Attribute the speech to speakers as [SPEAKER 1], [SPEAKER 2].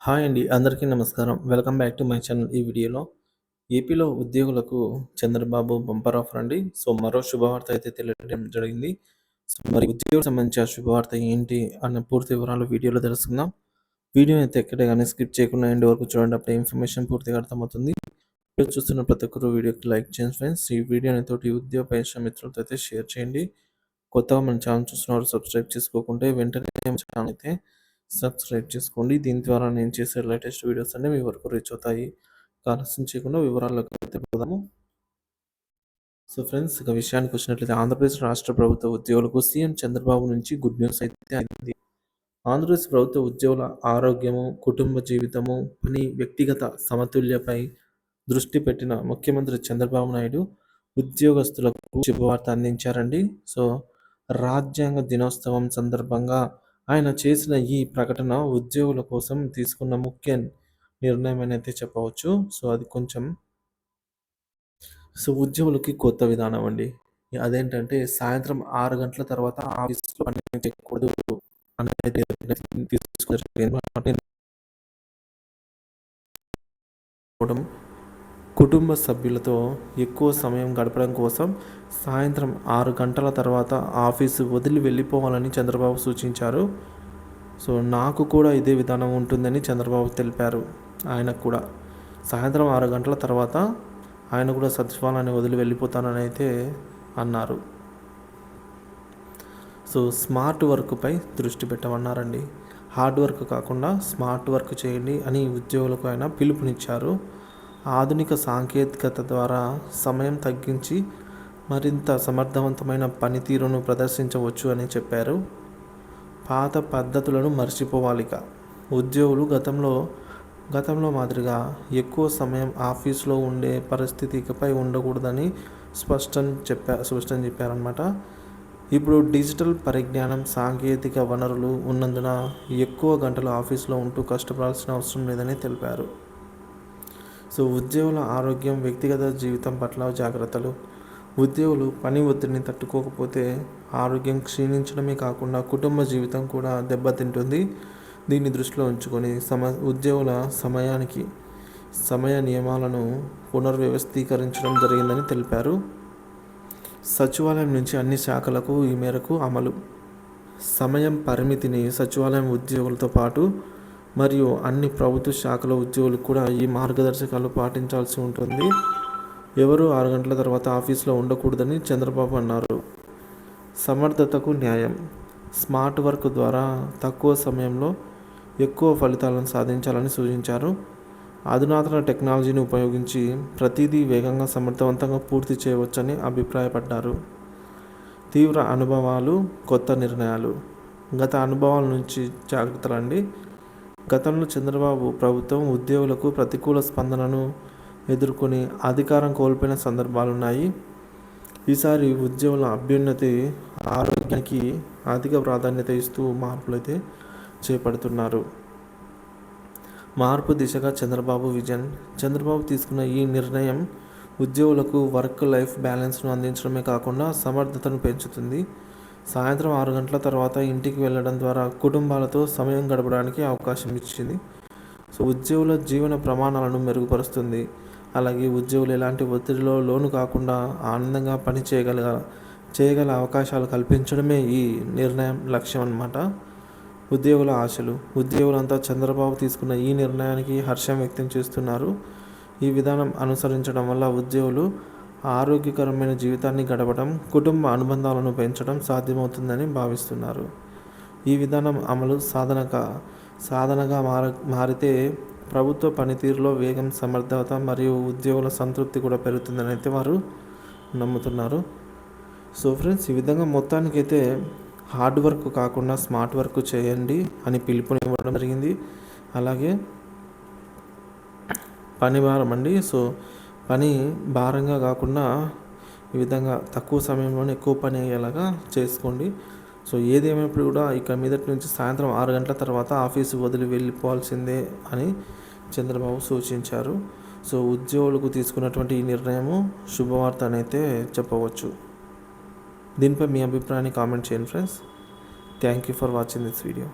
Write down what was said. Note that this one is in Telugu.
[SPEAKER 1] హాయ్ అండి. అందరికీ నమస్కారం. Welcome back to my channel. ఈ వీడియోలో ఏపీలో ఉద్యోగులకు చంద్రబాబు బంపర్ ఆఫర్ అండి. మరో శుభవార్త అయితే తెలియడం జరిగింది. మరి ఉద్యోగులకు సంబంధించి ఆ శుభవార్త ఏంటి అన్న పూర్తి వివరాలు వీడియోలో తెలుసుకుందాం. వీడియో అయితే ఎక్కడ గానీ స్కిప్ చేయకుండా ఎండ్ వరకు చూడండి. అప్పుడే ఇన్ఫర్మేషన్ పూర్తిగా అర్థమవుతుంది. వీడియో చూస్తున్న ప్రతి ఒక్కరు వీడియోకి లైక్ చేయండి ఫ్రెండ్స్. ఈ వీడియోని తోటి ఉద్యోగ పరీక్ష మిత్రులతో అయితే షేర్ చేయండి. కొత్తగా మన ఛానల్ చూస్తున్నవారు సబ్స్క్రైబ్ చేసుకోకుంటే వెంటనే మన ఛానల్ అయితే సబ్స్క్రైబ్ చేసుకోండి. దీని ద్వారా నేను చేసే లేటెస్ట్ వీడియోస్ అన్నీ మీ వరకు రీచ్ అవుతాయి. ఆలస్యం చేయకుండా వివరాల్లోకి అయితే పోదాము. ఫ్రెండ్స్, ఇక విషయానికి వచ్చినట్లయితే ఆంధ్రప్రదేశ్ రాష్ట్ర ప్రభుత్వ ఉద్యోగులకు సీఎం చంద్రబాబు నుంచి గుడ్ న్యూస్ అయితే అయింది. ఆంధ్రప్రదేశ్ ప్రభుత్వ ఉద్యోగుల ఆరోగ్యము, కుటుంబ జీవితము, పని, వ్యక్తిగత సమతుల్యపై దృష్టి పెట్టిన ముఖ్యమంత్రి చంద్రబాబు నాయుడు ఉద్యోగస్తులకు శుభవార్త అందించారండి. రాజ్యాంగ దినోత్సవం సందర్భంగా ఆయన చేసిన ఈ ప్రకటన ఉద్యోగుల కోసం తీసుకున్న ముఖ్య నిర్ణయం అని అయితే చెప్పవచ్చు. అది కొంచెం ఉద్యోగులకి కొత్త విధానం అండి. అదేంటంటే సాయంత్రం 6 గంటల తర్వాత ఆఫీస్లో పని చేయకూడదు అనేది తీసుకోవడం, కుటుంబ సభ్యులతో ఎక్కువ సమయం గడపడం కోసం సాయంత్రం 6 గంటల తర్వాత ఆఫీసు వదిలి వెళ్ళిపోవాలని చంద్రబాబు సూచించారు. నాకు కూడా ఇదే విధానం ఉంటుందని చంద్రబాబు తెలిపారు. ఆయనకు కూడా సాయంత్రం 6 గంటల తర్వాత ఆయన కూడా సచివాలయాన్ని వదిలి వెళ్ళిపోతానని అయితే అన్నారు. స్మార్ట్ వర్క్పై దృష్టి పెట్టమన్నారండి. హార్డ్ వర్క్ కాకుండా స్మార్ట్ వర్క్ చేయండి అని ఉద్యోగులకు ఆయన పిలుపునిచ్చారు. ఆధునిక సాంకేతికత ద్వారా సమయం తగ్గించి మరింత సమర్థవంతమైన పనితీరును ప్రదర్శించవచ్చు అని చెప్పారు. పాత పద్ధతులను మర్చిపోవాలిక. ఉద్యోగులు గతంలో మాదిరిగా ఎక్కువ సమయం ఆఫీస్లో ఉండే పరిస్థితి ఇకపై ఉండకూడదని స్పష్టం చెప్పారనమాట. ఇప్పుడు డిజిటల్ పరిజ్ఞానం, సాంకేతిక వనరులు ఉన్నందున ఎక్కువ గంటలు ఆఫీస్లో ఉంటూ కష్టపడాల్సిన అవసరం లేదని తెలిపారు. ఉద్యోగుల ఆరోగ్యం, వ్యక్తిగత జీవితం పట్ల జాగ్రత్తలు. ఉద్యోగులు పని ఒత్తిడిని తట్టుకోకపోతే ఆరోగ్యం క్షీణించడమే కాకుండా కుటుంబ జీవితం కూడా దెబ్బతింటుంది. దీన్ని దృష్టిలో ఉంచుకొని ఉద్యోగుల సమయ నియమాలను పునర్వ్యవస్థీకరించడం జరిగిందని తెలిపారు. సచివాలయం నుంచి అన్ని శాఖలకు ఈ మేరకు అమలు. సమయం పరిమితిని సచివాలయం ఉద్యోగులతో పాటు మరియు అన్ని ప్రభుత్వ శాఖల ఉద్యోగులు కూడా ఈ మార్గదర్శకాలు పాటించాల్సి ఉంటుంది. ఎవరు 6 గంటల తర్వాత ఆఫీస్లో ఉండకూడదని చంద్రబాబు అన్నారు. సమర్థతకు న్యాయం. స్మార్ట్ వర్క్ ద్వారా తక్కువ సమయంలో ఎక్కువ ఫలితాలను సాధించాలని సూచించారు. అధునాతన టెక్నాలజీని ఉపయోగించి ప్రతిదీ వేగంగా, సమర్థవంతంగా పూర్తి చేయవచ్చని అభిప్రాయపడ్డారు. తీవ్ర అనుభవాలు, కొత్త నిర్ణయాలు. గత అనుభవాల నుంచి జాగ్రత్తలండి. గతంలో చంద్రబాబు ప్రభుత్వం ఉద్యోగులకు ప్రతికూల స్పందనను ఎదుర్కొని అధికారం కోల్పోయిన సందర్భాలున్నాయి. ఈసారి ఉద్యోగుల అభ్యున్నతి, ఆరోగ్యానికి అధిక ప్రాధాన్యత ఇస్తూ మార్పులైతే చేపడుతున్నారు. మార్పు దిశగా చంద్రబాబు విజన్. చంద్రబాబు తీసుకున్న ఈ నిర్ణయం ఉద్యోగులకు వర్క్ లైఫ్ బ్యాలెన్స్ను అందించడమే కాకుండా సమర్థతను పెంచుతుంది. సాయంత్రం 6 గంటల తర్వాత ఇంటికి వెళ్ళడం ద్వారా కుటుంబాలతో సమయం గడపడానికి అవకాశం ఇచ్చింది. ఉద్యోగుల జీవన ప్రమాణాలను మెరుగుపరుస్తుంది. అలాగే ఉద్యోగులు ఎలాంటి ఒత్తిడిలో లోను కాకుండా ఆనందంగా పని చేయగల అవకాశాలు కల్పించడమే ఈ నిర్ణయం లక్ష్యం అన్నమాట. ఉద్యోగుల ఆశలు. ఉద్యోగులంతా చంద్రబాబు తీసుకున్న ఈ నిర్ణయానికి హర్షం వ్యక్తం చేస్తున్నారు. ఈ విధానం అనుసరించడం వల్ల ఉద్యోగులు ఆరోగ్యకరమైన జీవితాన్ని గడపడం, కుటుంబ అనుబంధాలను పెంచడం సాధ్యమవుతుందని భావిస్తున్నారు. ఈ విధానం అమలు సాధనగా మారితే ప్రభుత్వ పనితీరులో వేగం, సమర్థత మరియు ఉద్యోగుల సంతృప్తి కూడా పెరుగుతుందని అయితే వారు నమ్ముతున్నారు. ఫ్రెండ్స్, ఈ విధంగా మొత్తానికైతే హార్డ్ వర్క్ కాకుండా స్మార్ట్ వర్క్ చేయండి అని పిలుపునివ్వడం జరిగింది. అలాగే పని భారం అండి. పని భారంగా కాకుండా ఈ విధంగా తక్కువ సమయంలోనే ఎక్కువ పని అయ్యేలాగా చేసుకోండి. ఏదేమైనప్పుడు కూడా ఇక మీదటి నుంచి సాయంత్రం 6 గంటల తర్వాత ఆఫీసు వదిలి వెళ్ళిపోవాల్సిందే అని చంద్రబాబు సూచించారు. ఉద్యోగులకు తీసుకున్నటువంటి ఈ నిర్ణయము శుభవార్త అని అయితే చెప్పవచ్చు. దీనిపై మీ అభిప్రాయాన్ని కామెంట్ చేయండి friends. Thank you for watching this video.